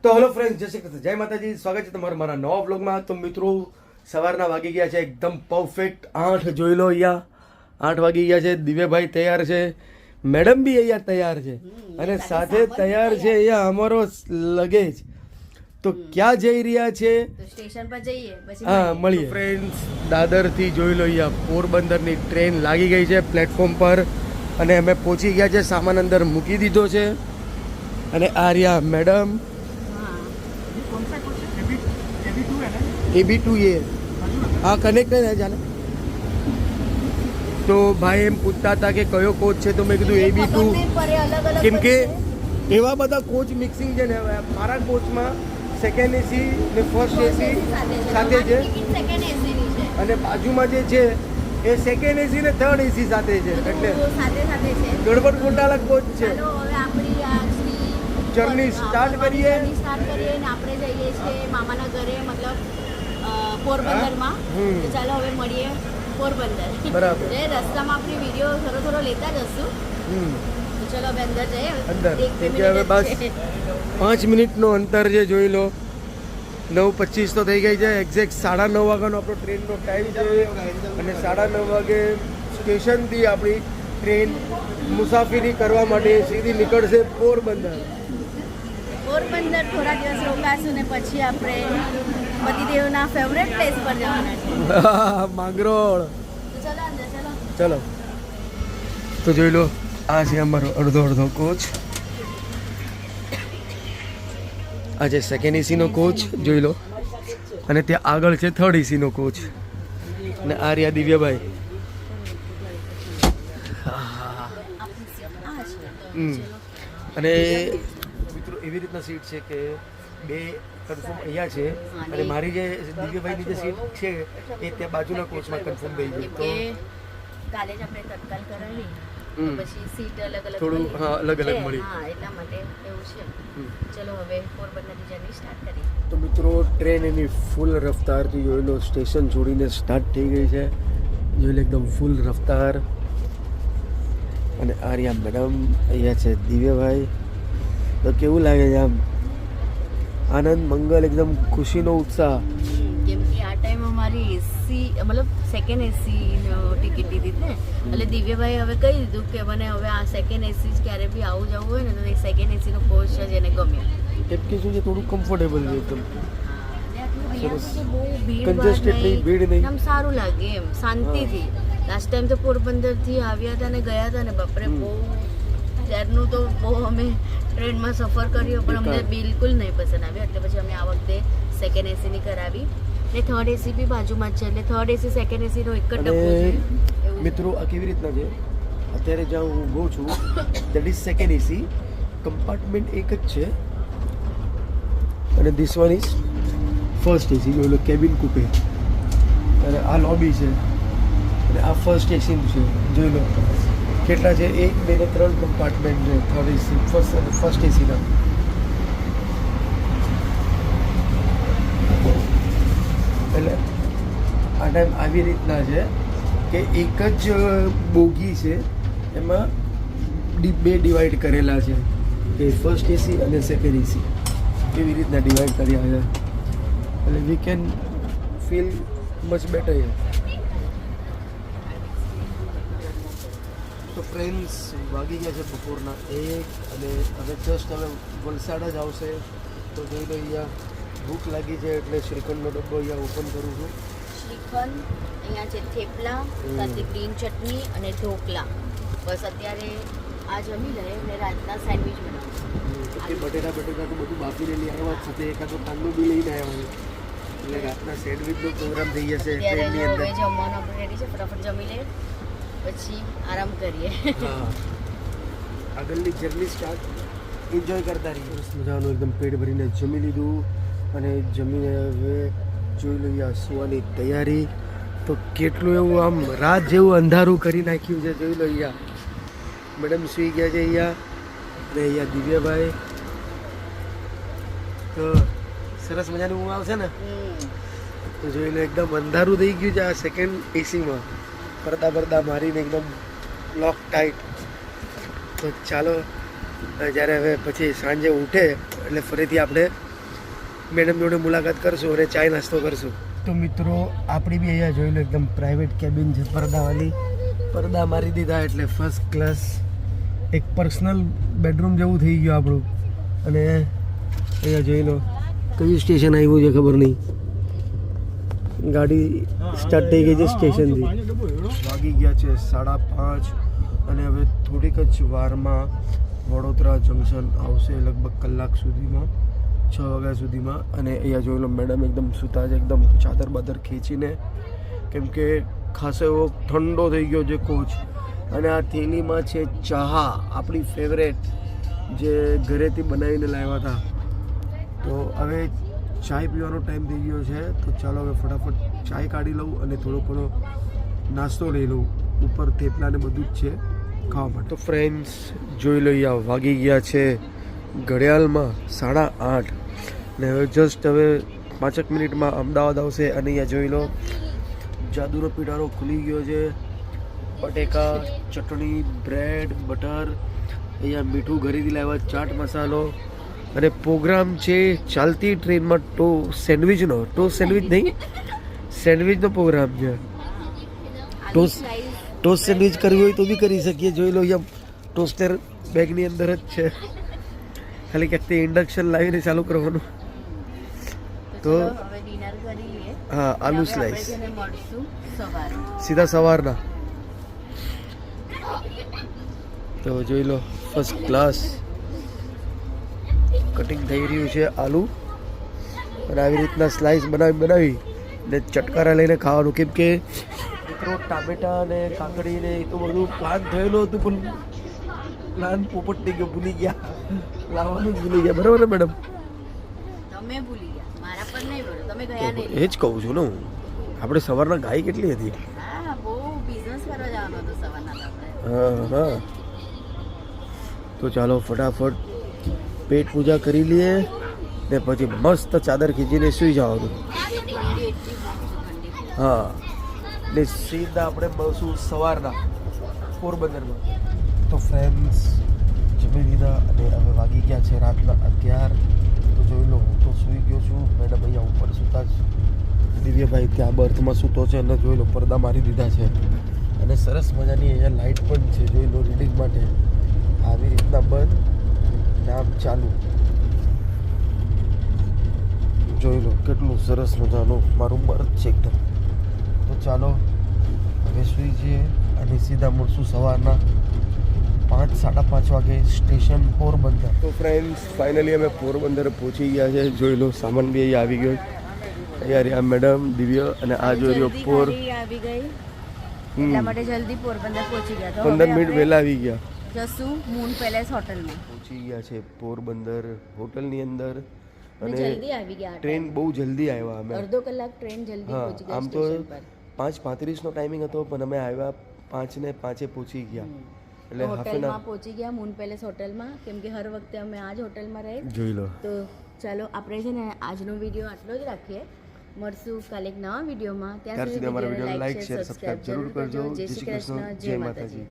તો hello friends, જય શ્રી કૃષ્ણ, જય માતાજી. સ્વાગત છે તમારા મારા નવા બ્લોગમાં. તો મિત્રો સવારના વાગી ગયા છે એકદમ પરફેક્ટ 8. જોઈ લો અહીંયા 8 વાગી ગયા છે. દિવ્યભાઈ તૈયાર છે, મેડમ બી અહીંયા તૈયાર છે, અને સાથે તૈયાર છે અહીંયા અમારો લગેજ. તો ક્યાં જઈ રહ્યા છે? સ્ટેશન પર જઈએ પછી હા, મળીએ ફ્રેન્ડ્સ. દાદરથી જોઈ લો અહીંયા પોરબંદરની ટ્રેન લાગી ગઈ છે પ્લેટફોર્મ પર, અને અમે પહોંચી ગયા છે. સામાન અંદર મૂકી દીધો છે, અને આ રહ્યા મેડમ. AB2 हाँ कनेक्टेड है जाने. तो भाई एम पूछता था कि कयो कोच છે, તો મેં કીધું AB2, કેમ કે એવા બધા કોચ મિક્સિંગ છે ને. મારા કોચમાં સેકન્ડ એસી ને ફર્સ્ટ એસી સાથે છે, અને બાજુમાં જે છે એ સેકન્ડ એસી ને થર્ડ એસી સાથે છે, એટલે ગડબડ ગોટાળા કોચ છે. જર્ની સ્ટાર્ટ કરીએ ને આપણે જઈએ છીએ મામાના ઘરે, મતલબ પોરબંદરમાં. તો ચાલો હવે મળીએ પોરબંદર. બરાબર. જે રસ્તામાં આપણી વિડીયો થોડો લેતા જશું. તો ચલો હવે અંદર જઈએ. અંદર કેમ કે હવે બસ 5 મિનિટનું અંતર છે. જોઈ લો 9:25 તો થઈ ગઈ છે. એક્ઝેક્ટ 9:30 વાગ્યાનો આપણો ટ્રેનનો ટાઈમ છે, અને 9:30 વાગે સ્ટેશનથી આપણી ટ્રેન મુસાફરી કરવા માટે સીધી નીકળશે પોરબંદર. પોરબંદર થોડા દિવસ રોકાશું ને પછી આપણે પતિદેવના ફેવરેટ પ્લેસ પર જવાના છે, માંગરોળ. તો ચલો અંદર ચલો. ચલો, તો જોઈ લો આ છે અમારો અડધો કોચ. આ છે સેકન્ડ એસીનો કોચ, જોઈ લો, અને ત્યાં આગળ છે થર્ડ એસીનો કોચ, અને આ રહ્યા દિવ્યભાઈ. અને મિત્રો એવી રીતના સીટ છે કે 2 કન્ફર્મ અહીંયા છે, અને મારી જે દિવ્યભાઈની જે સીટ છે એ ત્યાં બાજુના કોચમાં કન્ફર્મ થઈ ગઈ. તો કાલે જ આપણે તત્કાલ કરાવી, પછી સીટ અલગ અલગ થોડું હા અલગ અલગ મળી. હા, એટલા માટે એવું છે. ચલો હવે પોરબંદરની જર્ની સ્ટાર્ટ કરીએ. તો મિત્રો ટ્રેન એની ફૂલ રફતારથી જોઈ લો સ્ટેશન છોડીને સ્ટાર્ટ થઈ ગઈ છે. જોઈ લો એકદમ ફૂલ રફતાર. અને આર્યા મેડમ, અહીંયા છે દિવ્યભાઈ. તો કેવું લાગે છે? આમ આનંદ, મંગલ, એકદમ ખુશીનો ઉત્સાહ. કેમ કે આ ટાઈમ અમારી એસી, મતલબ સેકન્ડ એસી ટિકિટ લીધી ને, એટલે દિવ્યભાઈ હવે કહી દીધું કે મને હવે આ સેકન્ડ એસી જ ક્યારે બી આવું જવું હોય ને તો એ સેકન્ડ એસીનો કોચ જ એને ગમ્યો. કેમ કે શું છે, થોડું કમ્ફર્ટેબલ છે એકદમ. કંજેસ્ટેડ નહીં, ભીડ નહીં. આમ સારું લાગે એમ શાંતિથી. લાસ્ટ ટાઈમ તો પોરબંદરથી આવ્યા હતા ને ગયા હતા ને, બાપરે બહુ ત્યારનું તો બહુ અમે ટ્રેનમાં સફર કર્યો, પણ અમને બિલકુલ નહીં પસંદ આવ્યો. એટલે પછી અમે આ વખતે સેકન્ડ એસીની કરાવી, ને થર્ડ એસી બી બાજુમાં જ છે, એટલે થર્ડ એસી સેકન્ડ એસીનો એક જ ડબ્બો છે. મિત્રો આ કેવી રીતના છે, અત્યારે જ્યાં હું ઊભો છું that is second AC, compartment એક જ છે, અને this one is first AC. જોઈ લો કેબિન કૂપે, અને આ લોબી છે, અને આ ફર્સ્ટ એસી છે. જોઈ લો કેટલા છે, 1, 2 ને 3 કમ્પાર્ટમેન્ટ છે થર્ડ એસી ફર્સ્ટ એસીના. એટલે આ ટાઈમ આવી રીતના છે કે એક જ બોગી છે, એમાં 2 ડિવાઈડ કરેલા છે, કે ફર્સ્ટ એસી અને સેકન્ડ એસી એવી રીતના ડિવાઈડ કર્યા છે. એટલે we can feel much better here. તો ફ્રેન્ડ્સ વાગી ગયા છે બપોરના 1, અને હવે જસ્ટ હવે વલસાડ જ આવશે. તો જોઈ લો અહીંયા ભૂખ લાગી છે, એટલે શ્રીખંડનો ડબ્બો અહીંયા ઓપન કરું છું. શ્રીખંડ, અહીંયા છે થેપલા, સાથે ગ્રીન ચટણી અને ઢોકલા. બસ અત્યારે આ જમી લે ને રાતના સેન્ડવિચ બનાવું. બટેટા તો બધું બાફીને લઈ આવ્યા, સાથે એકાદો કાંદો બી લઈને આવ્યા છે, એટલે રાતના સેન્ડવિચનો પ્રોગ્રામ થઈ જશે ટ્રેનની અંદર. હવે જમવાનું આપણે રેડી છે, ફટાફટ જમી લે પછી આરામ કરીએ. હા, આગળની જર્ની સ્ટાર્ટ એન્જોય કરતા રહીએ. મજાનું એકદમ પેટ ભરીને જમી લીધું, અને જમીને હવે જોઈ લઈએ આ સુવાની તૈયારી. તો કેટલું એવું આમ રાત જેવું અંધારું કરી નાખ્યું છે. જોઈ લો અહીંયા મેડમ સૂઈ ગયા છે અહીંયા, અને અહીંયા દિવ્યભાઈ. તો સરસ મજાની ઊંઘ આવશે ને. તો જોઈ લો એકદમ અંધારું થઈ ગયું છે આ સેકન્ડ એસીમાં, પડદા મારીને એકદમ લોક ટાઈટ. તો ચાલો જ્યારે હવે પછી સાંજે ઉઠે એટલે ફરીથી આપણે મેડમ જોડે મુલાકાત કરશું અને ચાય નાસ્તો કરશું. તો મિત્રો આપણી બી અહીંયા જોઈ લો એકદમ પ્રાઇવેટ કેબિન છે પડદાવાળી. પડદા મારી દીધા એટલે ફર્સ્ટ ક્લાસ એક પર્સનલ બેડરૂમ જેવું થઈ ગયું આપણું. અને અહીંયા જોઈ લો કયું સ્ટેશન આવ્યું છે ખબર નહીં. ગાડી સ્ટાર્ટ થઈ ગઈ છે સ્ટેશનથી. વાગી ગયા છે 5:30 અને હવે થોડીક જ વારમાં વડોદરા જંકશન આવશે લગભગ કલાક સુધીમાં, 6 વાગ્યા સુધીમાં. અને અહીંયા જોઈ લો મેડમ એકદમ સૂતા છે, એકદમ ચાદર બાદર ખેંચીને, કેમ કે ખાસો એવો ઠંડો થઈ ગયો છે કોચ. અને આ થેલીમાં છે ચા, આપણી ફેવરેટ જે ઘરેથી બનાવીને લાવ્યા હતા. તો હવે ચાય પીવાનો ટાઈમ થઈ ગયો છે, તો ચાલો હવે ફટાફટ ચાય કાઢી લઉં અને થોડો ઘણો નાસ્તો લઈ લઉં. ઉપર થેપલા ને બધું જ છે ખાવા માટે. તો ફ્રેન્ડ્સ જોઈ લો અહીંયા વાગી ગયા છે ઘડિયાળમાં 8:30 ને હવે જસ્ટ હવે 5 મિનિટમાં અમદાવાદ આવશે. અને અહીંયા જોઈ લો જાદુનો પીટારો ખુલી ગયો છે. બટેકા, ચટણી, બ્રેડ, બટર, અહીંયા મીઠું ઘરેથી લાવ્યા, ચાટ મસાલો. અને પ્રોગ્રામ છે ચાલતી ટ્રેનમાં સેન્ડવિચનો નહીં, સેન્ડવિચનો પ્રોગ્રામ છે. ટોસ્ટ સેન્ડવિચ કરવી હોય તો બી કરી શકીએ. જોઈ લો અહીંયા ટોસ્ટર બેગની અંદર જ છે, ખાલી ક્યાંક ઇન્ડક્શન લાવીને ચાલુ કરવાનું. તો હવે ડિનર કરી લઈએ. હા, આલુ હવે સ્લાઈસ આપણે મળશું સવારે. સીધા સવારના. તો જોઈ લો ફર્સ્ટ ક્લાસ કટિંગ થઈ રહ્યું છે આલુ. અને આવી રીતના સ્લાઈસ બનાવી ને ચટકારા લઈને ખાવાનું. કેમ કે મિત્રો ટામેટા અને કાકડી ને એ તો બધું પ્લાન થયેલું હતું, પણ પ્લાન પોપટ થઈ ગયો, ભૂલી ગયા લાવવાનું જ ભૂલી ગયા. બરાબર ને મેડમ? તમે ભૂલી ગયા, મારા પર નહીં બોલો, તમે ગયા નહીં. એ જ કહું છું ને હું. આપણે સવારના ગાય કેટલી હતી? હા, બહુ બિઝનેસ કરવા જવાનો હતો સવારના તો આપણે. હા. તો ચાલો ફટાફટ પેટ પૂજા કરી લઈએ ને પછી મસ્ત ચાદર ખીચીને સૂઈ જવાનું. હા, ને સીધા આપણે મળશું સવારના પોરબંદરમાં. તો ફ્રેન્ડ્સ જમી લીધા અને હવે વાગી ગયા છે રાતના 11. તો જોઈ લો હું તો સૂઈ ગયો છું. મેડમ અહીંયા ઉપર સૂતા જ, દિવ્યભાઈ ત્યાં બર્થમાં સૂતો છે અને જોઈ લો પડદા મારી દીધા છે. અને સરસ મજાની અહીંયા લાઇટ પણ છે, જોઈ લો રીડિંગ માટે. આવી રીતના બંધ ને આમ ચાલુ. જોઈ લો કેટલું સરસ મજાનું મારું બર્થ છે એકદમ. તો ચાલો હવે સૂઈ જઈએ અને સીધા મળશું સવારના 5-5:30 વાગે સ્ટેશન પોરબંદર. તો ફ્રેન્ડ્સ ફાઇનલી અમે પોરબંદર પહોંચી ગયા છે. જોઈ લો સામાન બી અહીંયા આવી ગયો. અહીંયા રહ્યા મેડમ, દિવ્ય અને આ જોઈ રહ્યો પોર આવી ગઈ, એટલા માટે જલ્દી પોરબંદર પહોંચી ગયા. તો 15 મિનિટ વહેલા આવી ગયા. જશું મૂન પેલેસ હોટલમાં. પહોંચી ગયા છે પોરબંદર હોટલની અંદર. અને જલ્દી આવી ગયા, ટ્રેન બહુ જલ્દી આવ્યા અમે. અડધો કલાક ટ્રેન જલ્દી હા, પહોંચી ગઈ આમ તો સ્ટેશન પર. 5:35નો ટાઈમિંગ હતો, પણ અમે આવ્યા 5:05 પહોંચી ગયા. એટલે હાફ એન હોટલમાં પહોંચી ગયા, મૂન પેલેસ હોટલમાં, કેમ કે હર વખતે અમે આ જ હોટલમાં રહે. જોઈ લો. તો ચાલો આપણે છે ને આજનો વિડીયો આટલો જ રાખીએ. મળશું કાલે એક નવા વિડીયોમાં. ત્યાં સુધી અમારા વિડીયો લાઈક, શેર, સબસ્ક્રાઇબ જરૂર કરજો. જય શ્રી કૃષ્ણ, જય માતાજી.